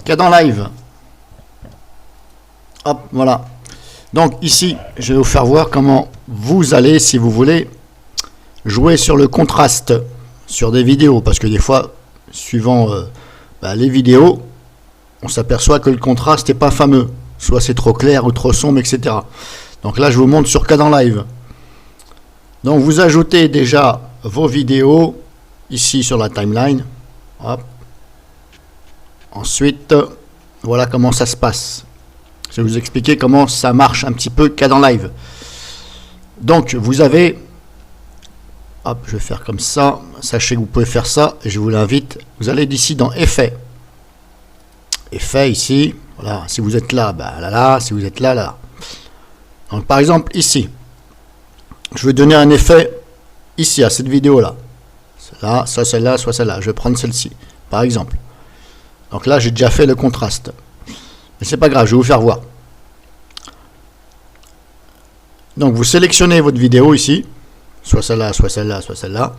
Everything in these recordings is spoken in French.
Cadence Live. Hop, voilà. Donc ici, je vais vous faire voir comment vous allez, si vous voulez, jouer sur le contraste sur des vidéos. Parce que des fois, suivant les vidéos, on s'aperçoit que le contraste n'est pas fameux. Soit c'est trop clair ou trop sombre, etc. Donc là, je vous montre sur Cadence Live. Donc vous ajoutez déjà vos vidéos ici sur la timeline. Hop. Ensuite, voilà comment ça se passe. Je vais vous expliquer comment ça marche un petit peu Cadence Live. Donc vous avez, hop, je vais faire comme ça. Sachez que vous pouvez faire ça et je vous l'invite. Vous allez d'ici dans Effets. Effets ici. Voilà, si vous êtes là, bah là, si vous êtes là, là. Donc par exemple ici, je vais donner un effet ici à cette vidéo là. Celle-là, soit celle-là, soit celle-là. Je vais prendre celle-ci, par exemple. Donc là, j'ai déjà fait le contraste. Mais c'est pas grave, je vais vous faire voir. Donc vous sélectionnez votre vidéo ici, soit celle-là, soit celle-là, soit celle-là,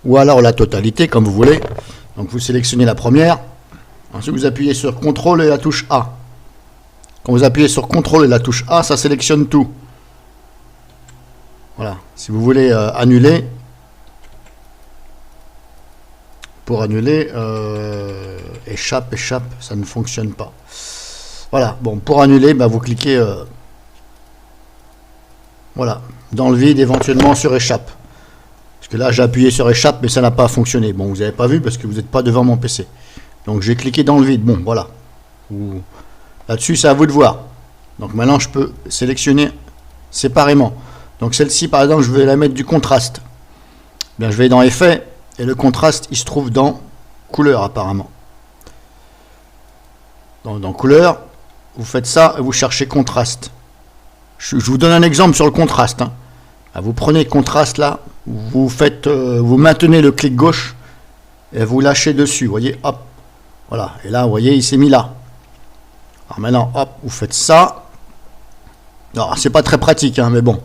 ou alors la totalité comme vous voulez. Donc vous sélectionnez la première, ensuite vous appuyez sur CTRL et la touche A. Quand vous appuyez sur CTRL et la touche A, ça sélectionne tout. Voilà, si vous voulez annuler, pour annuler, échappe, ça ne fonctionne pas. Voilà, bon, pour annuler, bah, vous cliquez voilà, dans le vide, éventuellement sur échappe. Parce que là, j'ai appuyé sur échappe, mais ça n'a pas fonctionné. Bon, vous n'avez pas vu parce que vous n'êtes pas devant mon PC. Donc, j'ai cliqué dans le vide. Bon, voilà. Là-dessus, c'est à vous de voir. Donc, maintenant, je peux sélectionner séparément. Donc, celle-ci, par exemple, je vais la mettre du contraste. Bien, je vais dans Effets, et le contraste, il se trouve dans Couleur, apparemment. Dans Couleur, vous faites ça et vous cherchez contraste. Je vous donne un exemple sur le contraste. Hein. Vous prenez contraste là, vous faites, vous maintenez le clic gauche et vous lâchez dessus. Vous voyez, hop, voilà. Et là, vous voyez, il s'est mis là. Alors maintenant, hop, vous faites ça. Alors, c'est pas très pratique, hein, mais bon.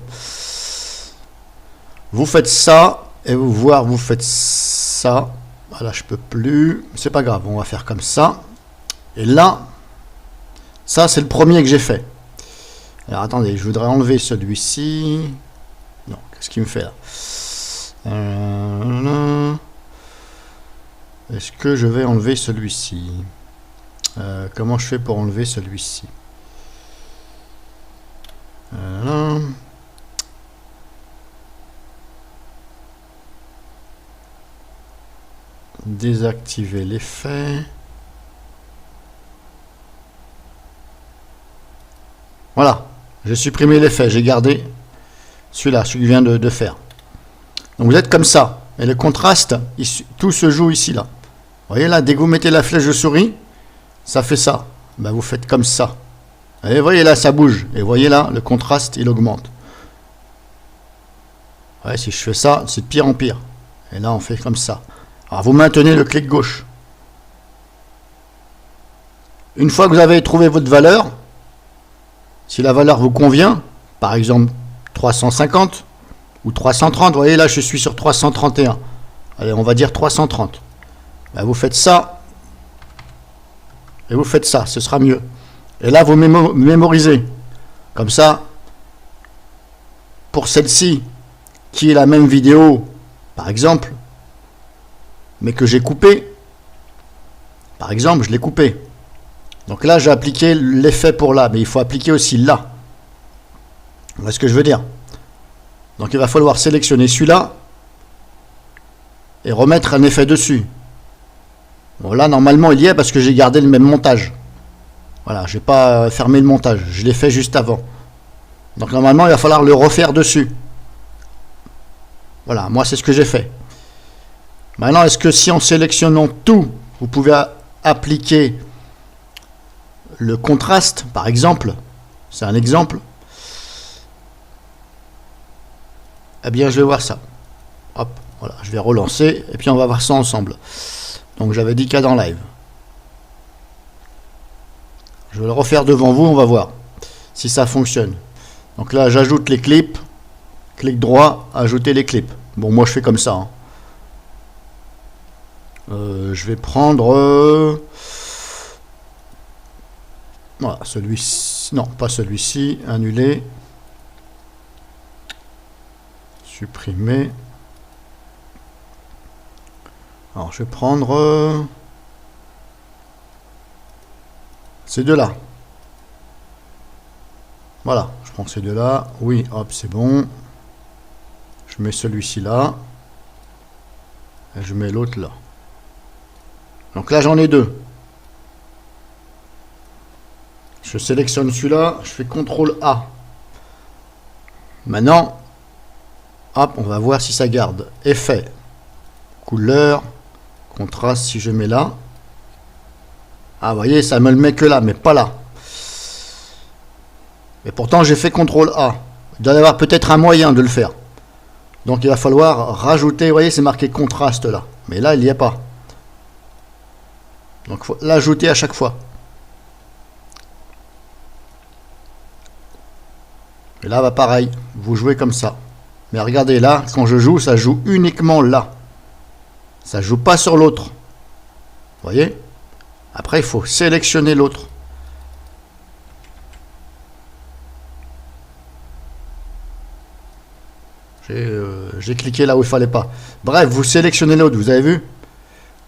Vous faites ça et vous faites ça. Voilà, je peux plus. C'est pas grave, on va faire comme ça. Et là, ça c'est le premier que j'ai fait. Alors attendez, je voudrais enlever celui-ci. Non, qu'est-ce qu'il me fait là? Est-ce que je vais enlever celui-ci? Comment je fais pour enlever celui-ci? Désactiver l'effet. Voilà, j'ai supprimé l'effet, j'ai gardé celui-là, celui que je viens de faire. Donc vous êtes comme ça. Et le contraste, tout se joue ici, là. Vous voyez là, dès que vous mettez la flèche de souris, ça fait ça. Ben, vous faites comme ça. Et vous voyez là, ça bouge. Et vous voyez là, le contraste, il augmente. Ouais, si je fais ça, c'est de pire en pire. Et là, on fait comme ça. Alors vous maintenez le clic gauche. Une fois que vous avez trouvé votre valeur, si la valeur vous convient, par exemple 350 ou 330, vous voyez là je suis sur 331. Allez, on va dire 330. Ben, vous faites ça et vous faites ça, ce sera mieux. Et là vous mémorisez. Comme ça, pour celle-ci, qui est la même vidéo, par exemple, mais que j'ai coupé, par exemple, je l'ai coupé. Donc là, j'ai appliqué l'effet pour là, mais il faut appliquer aussi là. Voilà ce que je veux dire. Donc il va falloir sélectionner celui-là et remettre un effet dessus. Bon là, normalement, il y est parce que j'ai gardé le même montage. Voilà, je n'ai pas fermé le montage, je l'ai fait juste avant. Donc normalement, il va falloir le refaire dessus. Voilà, moi, c'est ce que j'ai fait. Maintenant, est-ce que si en sélectionnant tout, vous pouvez appliquer le contraste, par exemple, c'est un exemple, eh bien je vais voir ça. Hop, voilà, je vais relancer et puis on va voir ça ensemble. Donc j'avais dit Cadence Live. Je vais le refaire devant vous, on va voir si ça fonctionne. Donc là, j'ajoute les clips, clic droit, ajouter les clips. Bon, moi je fais comme ça. Hein. Je vais prendre Voilà, celui-ci, non, pas celui-ci, annuler, supprimer. Alors, je vais prendre ces deux-là. Voilà, je prends ces deux-là. Oui, hop, c'est bon. Je mets celui-ci là. Et je mets l'autre là. Donc là, j'en ai deux. Je sélectionne celui-là, je fais CTRL A. Maintenant, hop, on va voir si ça garde. Effet, couleur, contraste, si je mets là. Ah, vous voyez, ça me le met que là, mais pas là. Et pourtant, j'ai fait CTRL A. Il doit y avoir peut-être un moyen de le faire. Donc, il va falloir rajouter, vous voyez, c'est marqué contraste là. Mais là, il n'y est pas. Donc, il faut l'ajouter à chaque fois. Et là, bah, pareil, vous jouez comme ça. Mais regardez, là, quand je joue, ça joue uniquement là. Ça ne joue pas sur l'autre. Vous voyez? Après, il faut sélectionner l'autre. J'ai cliqué là où il ne fallait pas. Bref, vous sélectionnez l'autre, vous avez vu?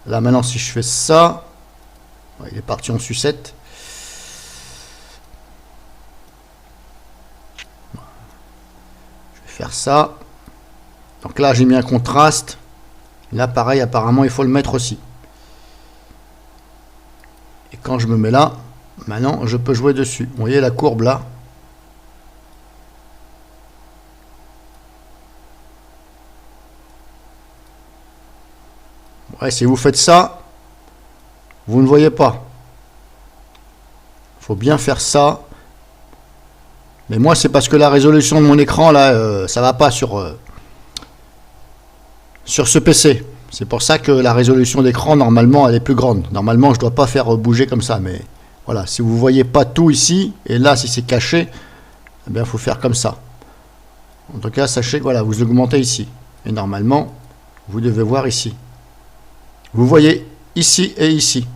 Là, maintenant, si je fais ça, il est parti en sucette. Faire ça. Donc là, j'ai mis un contraste. Là, pareil, apparemment, il faut le mettre aussi. Et quand je me mets là, maintenant, je peux jouer dessus. Vous voyez la courbe là? Ouais, si vous faites ça, vous ne voyez pas. Il faut bien faire ça. Mais moi, c'est parce que la résolution de mon écran, là, ça va pas sur ce PC. C'est pour ça que la résolution d'écran, normalement, elle est plus grande. Normalement, je ne dois pas faire bouger comme ça. Mais voilà, si vous ne voyez pas tout ici, et là, si c'est caché, eh bien, il faut faire comme ça. En tout cas, sachez que voilà, vous augmentez ici. Et normalement, vous devez voir ici. Vous voyez ici et ici.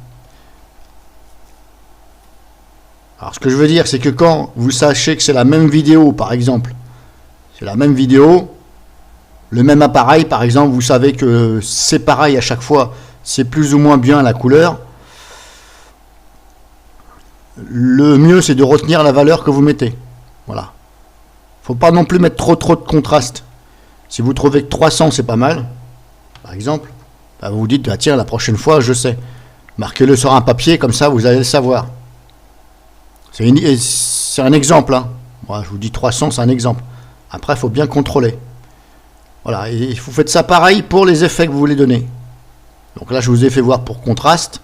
Alors, ce que je veux dire, c'est que quand vous sachez que c'est la même vidéo, par exemple, c'est la même vidéo, le même appareil, par exemple, vous savez que c'est pareil à chaque fois, c'est plus ou moins bien la couleur. Le mieux, c'est de retenir la valeur que vous mettez. Voilà. Faut pas non plus mettre trop de contraste. Si vous trouvez que 300, c'est pas mal, par exemple, bah vous vous dites, ah, tiens, la prochaine fois, je sais. Marquez-le sur un papier, comme ça, vous allez le savoir. C'est un exemple. Hein. Moi, je vous dis 300, c'est un exemple. Après, il faut bien contrôler. Voilà, et vous faites ça pareil pour les effets que vous voulez donner. Donc là, je vous ai fait voir pour contraste.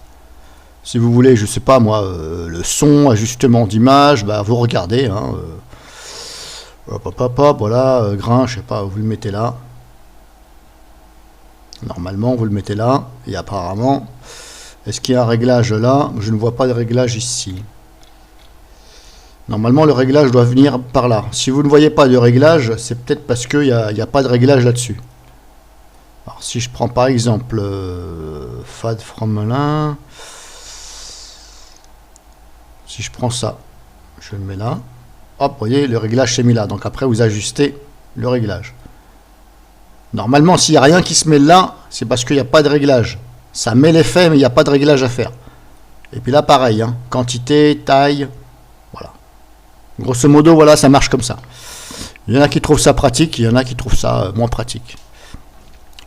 Si vous voulez, je sais pas moi, le son, ajustement d'image, bah, vous regardez. Hein, voilà, grain, je sais pas, vous le mettez là. Normalement, vous le mettez là. Et apparemment, est-ce qu'il y a un réglage là? Je ne vois pas de réglage ici. Normalement, le réglage doit venir par là. Si vous ne voyez pas de réglage, c'est peut-être parce qu'il n'y a pas de réglage là-dessus. Alors, si je prends par exemple Fade from là, si je prends ça, je le mets là. Hop, vous voyez, le réglage s'est mis là. Donc après, vous ajustez le réglage. Normalement, s'il n'y a rien qui se met là, c'est parce qu'il n'y a pas de réglage. Ça met l'effet, mais il n'y a pas de réglage à faire. Et puis là, pareil, hein, quantité, taille. Grosso modo, voilà, ça marche comme ça. Il y en a qui trouvent ça pratique, il y en a qui trouvent ça moins pratique.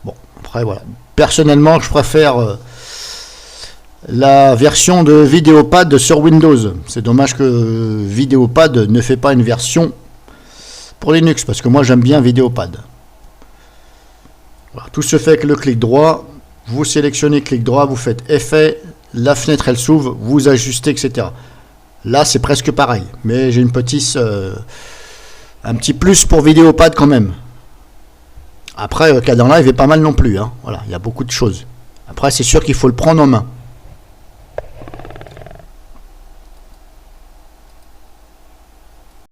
Bon, après, voilà. Personnellement, je préfère la version de Vidéopad sur Windows. C'est dommage que Vidéopad ne fait pas une version pour Linux, parce que moi, j'aime bien Vidéopad. Voilà, tout se fait avec le clic droit. Vous sélectionnez clic droit, vous faites effet, la fenêtre, elle s'ouvre, vous ajustez, etc. Là, c'est presque pareil, mais j'ai une petite, un petit plus pour Vidéopad quand même. Après, Kdenlive est pas mal non plus. Hein. Voilà, il y a beaucoup de choses. Après, c'est sûr qu'il faut le prendre en main.